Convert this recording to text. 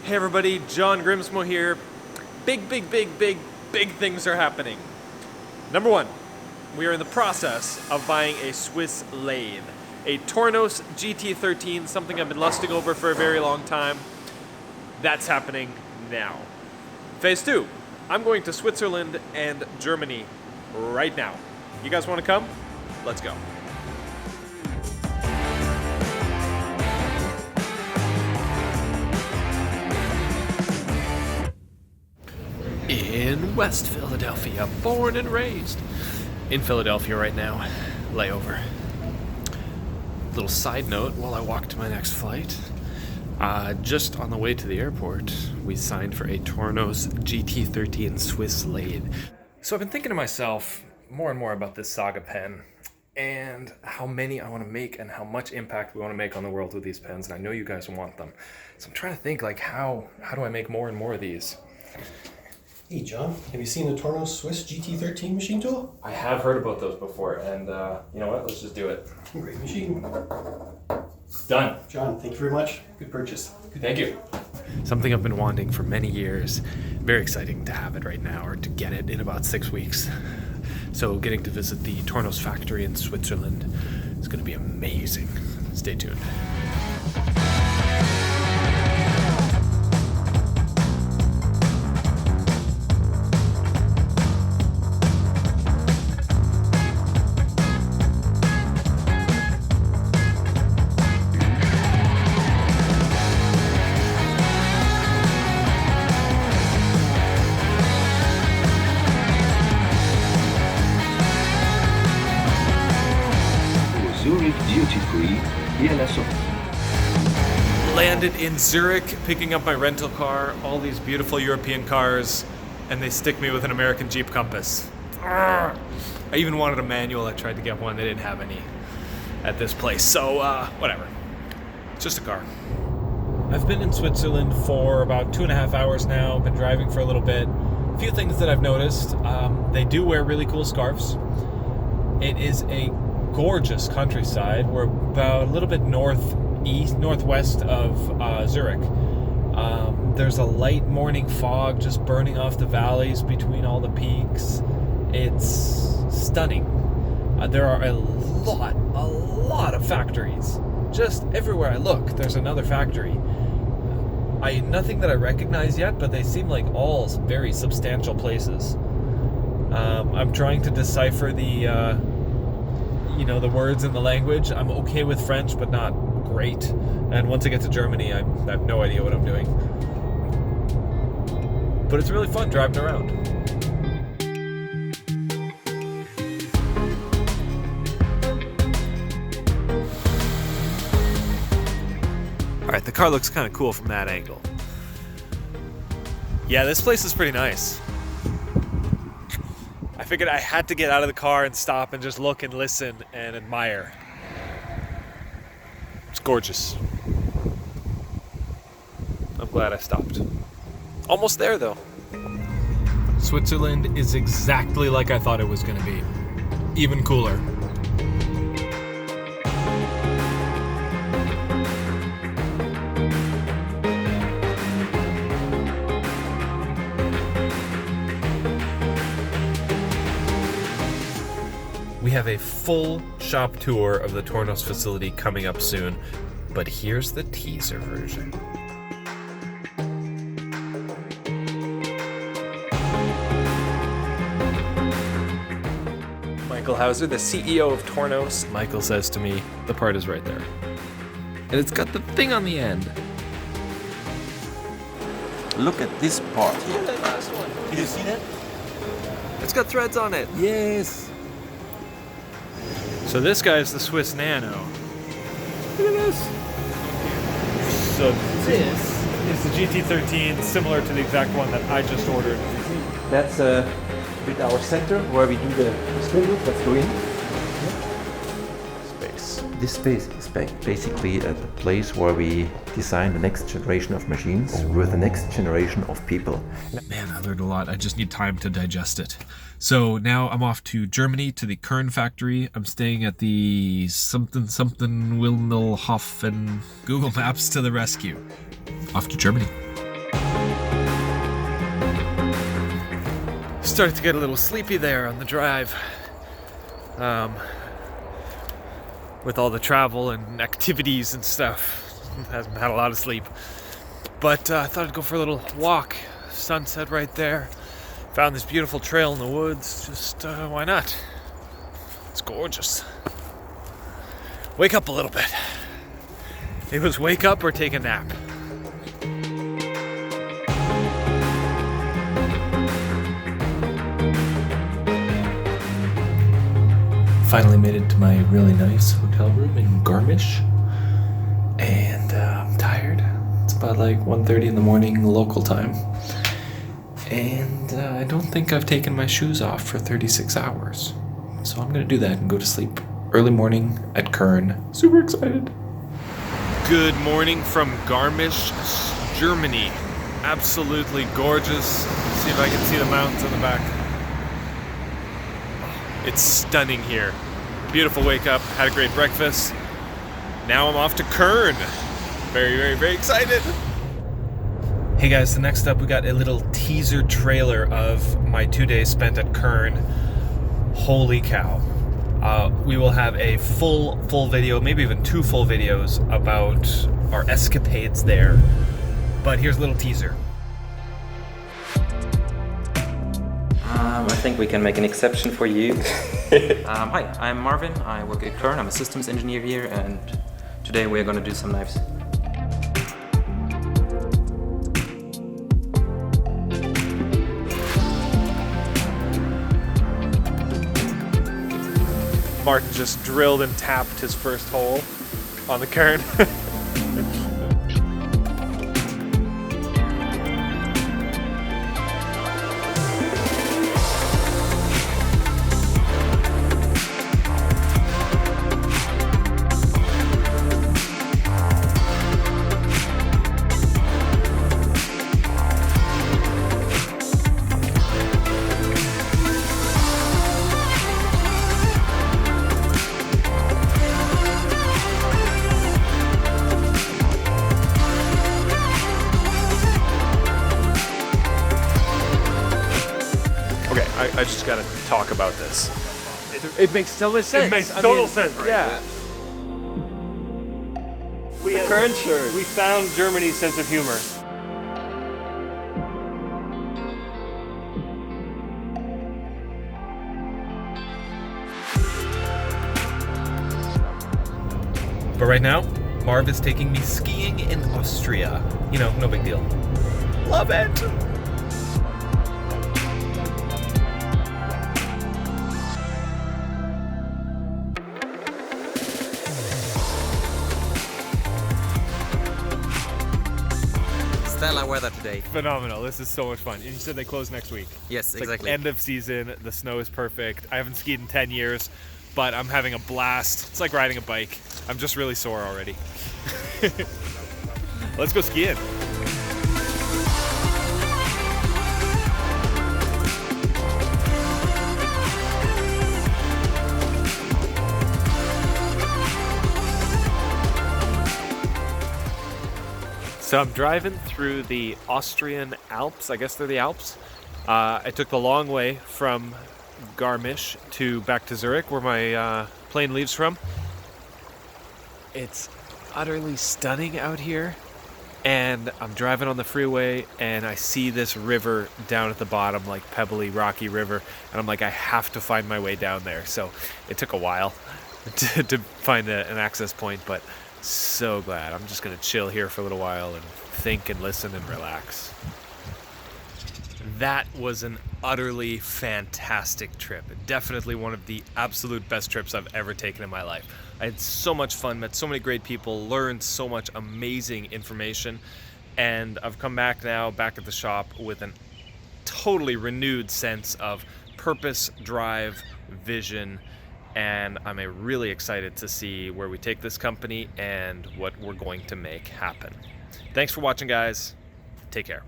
Hey everybody, John Grimsmo here. Big things are happening. Number one, we are in the process of buying a SWISS lathe. A Tornos GT13, something I've been lusting over for a very long time. That's happening now. Phase two, I'm going to Switzerland and Germany right now. You guys want to come? Let's go. In West Philadelphia, born and raised. In Philadelphia right now, layover. Little side note while I walk to my next flight. Just on the way to the airport, we signed for a Tornos GT13 SWISS lathe. So I've been thinking to myself more and more about this Saga pen and how many I want to make and how much impact we want to make on the world with these pens, and I know you guys want them. So I'm trying to think, like, how do I make more and more of these? Hey John, have you seen the Tornos SWISS GT13 machine tool? I have heard about those before, and you know what? Let's just do it. Great machine. Done. John, thank you very much. Good purchase. Thank you. Something I've been wanting for many years. Very exciting to have it right now, or to get it in about 6 weeks. So getting to visit the Tornos factory in Switzerland is going to be amazing. Stay tuned. Duty-free, ELSO. Landed in Zurich, picking up my rental car, all these beautiful European cars, and they stick me with an American Jeep Compass. I even wanted a manual. I tried to get one. They didn't have any at this place. So, whatever. It's just a car. I've been in Switzerland for about 2.5 hours now. Been driving for a little bit. A few things that I've noticed. They do wear really cool scarves. It is a gorgeous countryside. We're about a little bit northwest of Zurich. There's a light morning fog just burning off the valleys between all the peaks. It's stunning. There are a lot of factories. Just everywhere I look, there's another factory. Nothing that I recognize yet, but they seem like all very substantial places. I'm trying to decipher the words in the language. I'm okay with French, but not great. And once I get to Germany, I have no idea what I'm doing. But it's really fun driving around. Alright, the car looks kind of cool from that angle. Yeah, this place is pretty nice. I figured I had to get out of the car and stop and just look and listen and admire. It's gorgeous. I'm glad I stopped. Almost there, though. Switzerland is exactly like I thought it was going to be. Even cooler. We have a full shop tour of the Tornos facility coming up soon, but here's the teaser version. Michael Hauser, the CEO of Tornos. Michael says to me, the part is right there. And it's got the thing on the end. Look at this part here. The last one. Did you see that? It's got threads on it. Yes. So this guy's the Swiss Nano. Look at this. So this is the GT13, similar to the exact one that I just ordered. That's with our center where we do the spindle. Let's go in. Space. This space is basically the place where we design the next generation of machines with the next generation of people. Man, I learned a lot. I just need time to digest it. So now I'm off to Germany, to the Kern factory. I'm staying at the something Wilmelhofen. Google Maps to the rescue. Off to Germany. Started to get a little sleepy there on the drive. With all the travel and activities and stuff. Hasn't had a lot of sleep. But I thought I'd go for a little walk. Sunset right there. Found this beautiful trail in the woods. Just, why not? It's gorgeous. Wake up a little bit. It was wake up or take a nap. Finally made it to my really nice hotel room in Garmisch. And I'm tired. It's about like 1:30 in the morning local time. And I don't think I've taken my shoes off for 36 hours. So I'm gonna do that and go to sleep early morning at Kern. Super excited. Good morning from Garmisch, Germany. Absolutely gorgeous. See if I can see the mountains in the back. It's stunning here. Beautiful wake up, had a great breakfast. Now I'm off to Kern. Very, very, very excited. Hey guys, so next up we got a little teaser trailer of my 2 days spent at Kern. Holy cow. We will have a full video, maybe even 2 full videos about our escapades there. But here's a little teaser. I think we can make an exception for you. Hi, I'm Marvin. I work at Kern. I'm a systems engineer here, and today we're going to do some knives. Martin just drilled and tapped his first hole on the Kern. I just gotta talk about this. It makes so much sense. It makes total sense, right? Yeah. We found Germany's sense of humor. But right now, Marv is taking me skiing in Austria. You know, no big deal. Love it! Stellar weather today. Phenomenal. This is so much fun. And you said they close next week. Yes, It's exactly. like end of season. The snow is perfect. I haven't skied in 10 years, but I'm having a blast. It's like riding a bike. I'm just really sore already. Let's go skiing. So I'm driving through the Austrian Alps. I guess they're the Alps. I took the long way from Garmisch to back to Zurich, where my plane leaves from. It's utterly stunning out here. And I'm driving on the freeway and I see this river down at the bottom, like pebbly, rocky river. And I'm like, I have to find my way down there. So it took a while to find an access point, but so glad. I'm just gonna chill here for a little while and think and listen and relax. That was an utterly fantastic trip. Definitely one of the absolute best trips I've ever taken in my life. I had so much fun, met so many great people, learned so much amazing information, and I've come back now, back at the shop with a totally renewed sense of purpose, drive, vision, and I'm really excited to see where we take this company and what we're going to make happen. Thanks for watching, guys. Take care.